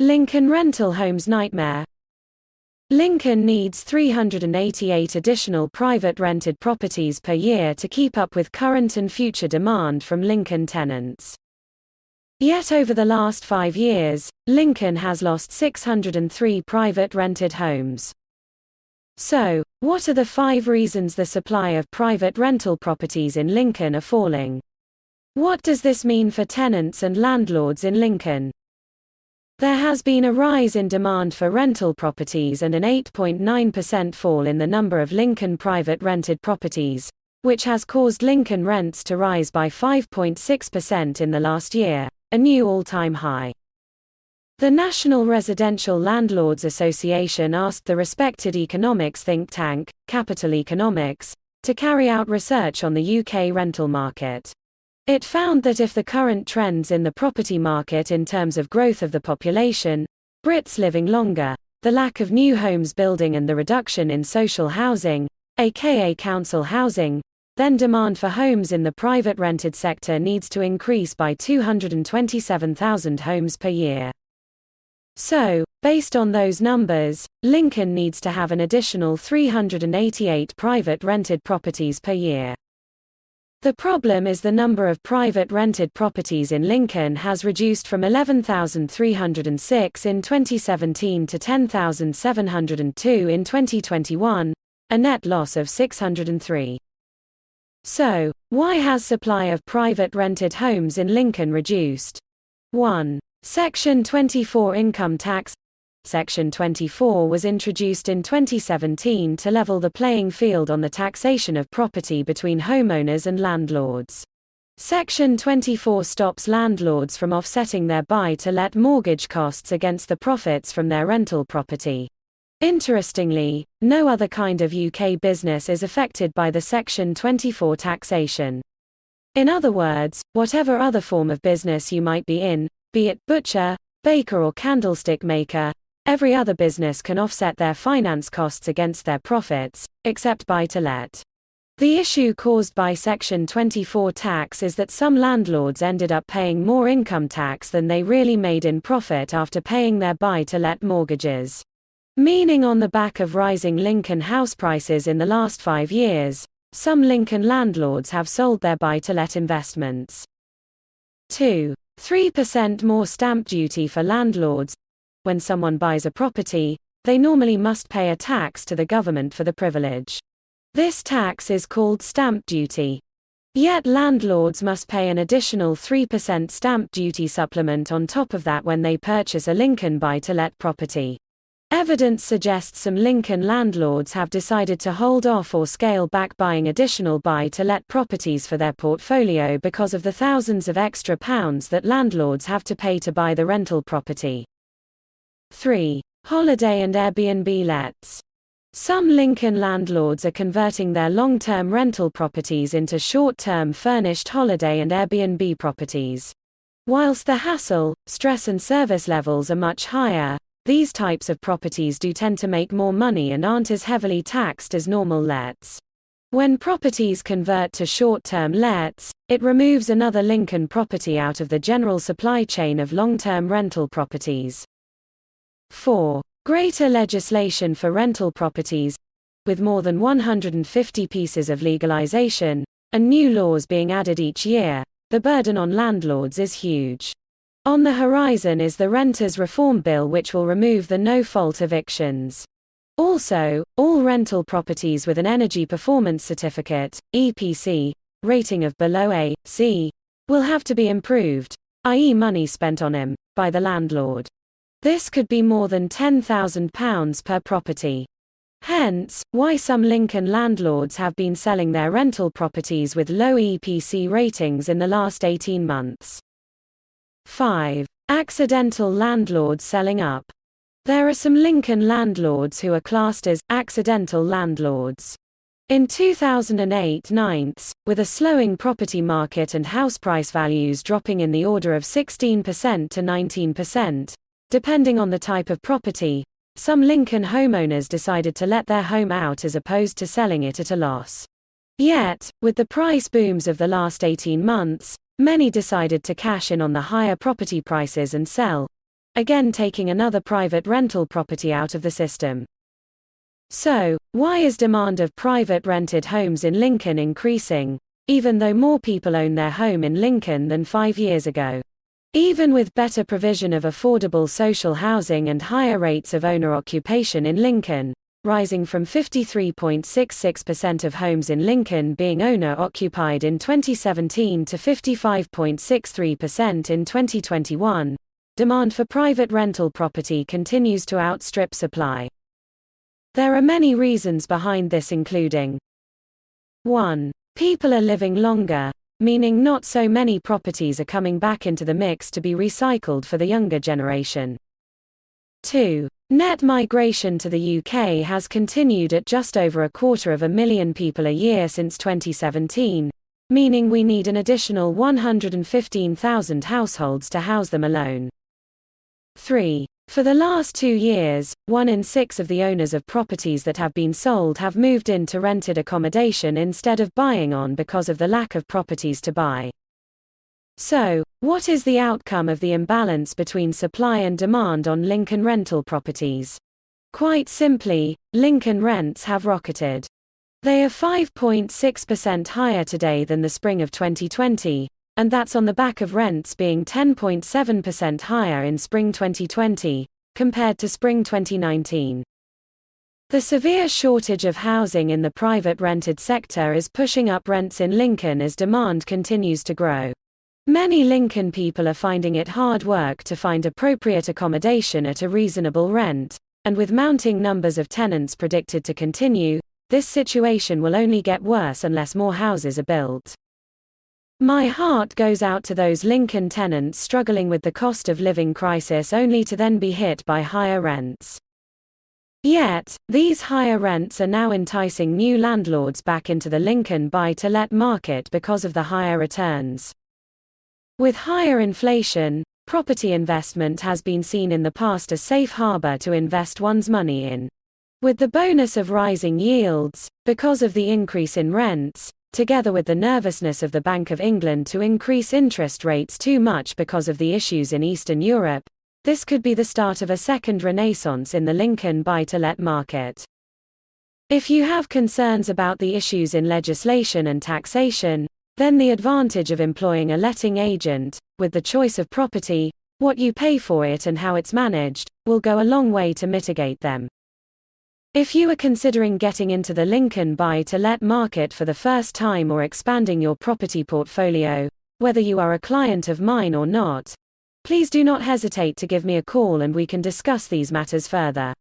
Lincoln rental homes nightmare. Lincoln needs 388 additional private rented properties per year to keep up with current and future demand from Lincoln tenants. Yet over the last 5 years, Lincoln has lost 603 private rented homes. So, what are the 5 reasons the supply of private rental properties in Lincoln are falling? What does this mean for tenants and landlords in Lincoln? There has been a rise in demand for rental properties and an 8.9% fall in the number of Lincoln private rented properties, which has caused Lincoln rents to rise by 5.6% in the last year, a new all-time high. The National Residential Landlords Association asked the respected economics think tank, Capital Economics, to carry out research on the UK rental market. It found that if the current trends in the property market in terms of growth of the population, Brits living longer, the lack of new homes building and the reduction in social housing, aka council housing, then demand for homes in the private rented sector needs to increase by 227,000 homes per year. So, based on those numbers, Lincoln needs to have an additional 388 private rented properties per year. The problem is the number of private rented properties in Lincoln has reduced from 11,306 in 2017 to 10,702 in 2021, a net loss of 603. So, why has supply of private rented homes in Lincoln reduced? 1. Section 24 income tax. Section 24 was introduced in 2017 to level the playing field on the taxation of property between homeowners and landlords. Section 24 stops landlords from offsetting their buy-to-let mortgage costs against the profits from their rental property. Interestingly, no other kind of UK business is affected by the Section 24 taxation. In other words, whatever other form of business you might be in, be it butcher, baker or candlestick maker, every other business can offset their finance costs against their profits, except buy-to-let. The issue caused by Section 24 tax is that some landlords ended up paying more income tax than they really made in profit after paying their buy-to-let mortgages. Meaning on the back of rising Lincoln house prices in the last 5 years, some Lincoln landlords have sold their buy-to-let investments. 2. 3% more stamp duty for landlords. When someone buys a property, they normally must pay a tax to the government for the privilege. This tax is called stamp duty. Yet landlords must pay an additional 3% stamp duty supplement on top of that when they purchase a Lincoln buy-to-let property. Evidence suggests some Lincoln landlords have decided to hold off or scale back buying additional buy-to-let properties for their portfolio because of the thousands of extra pounds that landlords have to pay to buy the rental property. 3. Holiday and Airbnb lets. Some Lincoln landlords are converting their long-term rental properties into short-term furnished holiday and Airbnb properties. Whilst the hassle, stress and service levels are much higher, these types of properties do tend to make more money and aren't as heavily taxed as normal lets. When properties convert to short-term lets, it removes another Lincoln property out of the general supply chain of long-term rental properties. 4. Greater legislation for rental properties. With more than 150 pieces of legalization, and new laws being added each year, the burden on landlords is huge. On the horizon is the Renters Reform Bill, which will remove the no-fault evictions. Also, all rental properties with an Energy Performance Certificate (EPC) rating of below A, C, will have to be improved, i.e. money spent on them, by the landlord. This could be more than £10,000 per property. Hence, why some Lincoln landlords have been selling their rental properties with low EPC ratings in the last 18 months. 5. Accidental landlords selling up. There are some Lincoln landlords who are classed as accidental landlords. In 2008-9, with a slowing property market and house price values dropping in the order of 16% to 19%, depending on the type of property, some Lincoln homeowners decided to let their home out as opposed to selling it at a loss. Yet, with the price booms of the last 18 months, many decided to cash in on the higher property prices and sell. again taking another private rental property out of the system. So, why is demand of private rented homes in Lincoln increasing, even though more people own their home in Lincoln than 5 years ago? Even with better provision of affordable social housing and higher rates of owner occupation in Lincoln, rising from 53.66% of homes in Lincoln being owner-occupied in 2017 to 55.63% in 2021, demand for private rental property continues to outstrip supply. There are many reasons behind this, including 1. People are living longer, meaning not so many properties are coming back into the mix to be recycled for the younger generation. 2. Net migration to the UK has continued at just over 250,000 people a year since 2017, meaning we need an additional 115,000 households to house them alone. 3. For the last 2 years, 1 in 6 of the owners of properties that have been sold have moved into rented accommodation instead of buying on because of the lack of properties to buy. So, what is the outcome of the imbalance between supply and demand on Lincoln rental properties? Quite simply, Lincoln rents have rocketed. They are 5.6% higher today than the spring of 2020, and that's on the back of rents being 10.7% higher in spring 2020, compared to spring 2019. The severe shortage of housing in the private rented sector is pushing up rents in Lincoln as demand continues to grow. Many Lincoln people are finding it hard work to find appropriate accommodation at a reasonable rent, and with mounting numbers of tenants predicted to continue, this situation will only get worse unless more houses are built. My heart goes out to those Lincoln tenants struggling with the cost of living crisis only to then be hit by higher rents. Yet, these higher rents are now enticing new landlords back into the Lincoln buy-to-let market because of the higher returns. With higher inflation, property investment has been seen in the past a safe harbor to invest one's money in. With the bonus of rising yields, because of the increase in rents, together with the nervousness of the Bank of England to increase interest rates too much because of the issues in Eastern Europe, this could be the start of a second renaissance in the Lincoln buy-to-let market. If you have concerns about the issues in legislation and taxation, then the advantage of employing a letting agent, with the choice of property, what you pay for it and how it's managed, will go a long way to mitigate them. If you are considering getting into the Lincoln buy-to-let market for the first time or expanding your property portfolio, whether you are a client of mine or not, please do not hesitate to give me a call and we can discuss these matters further.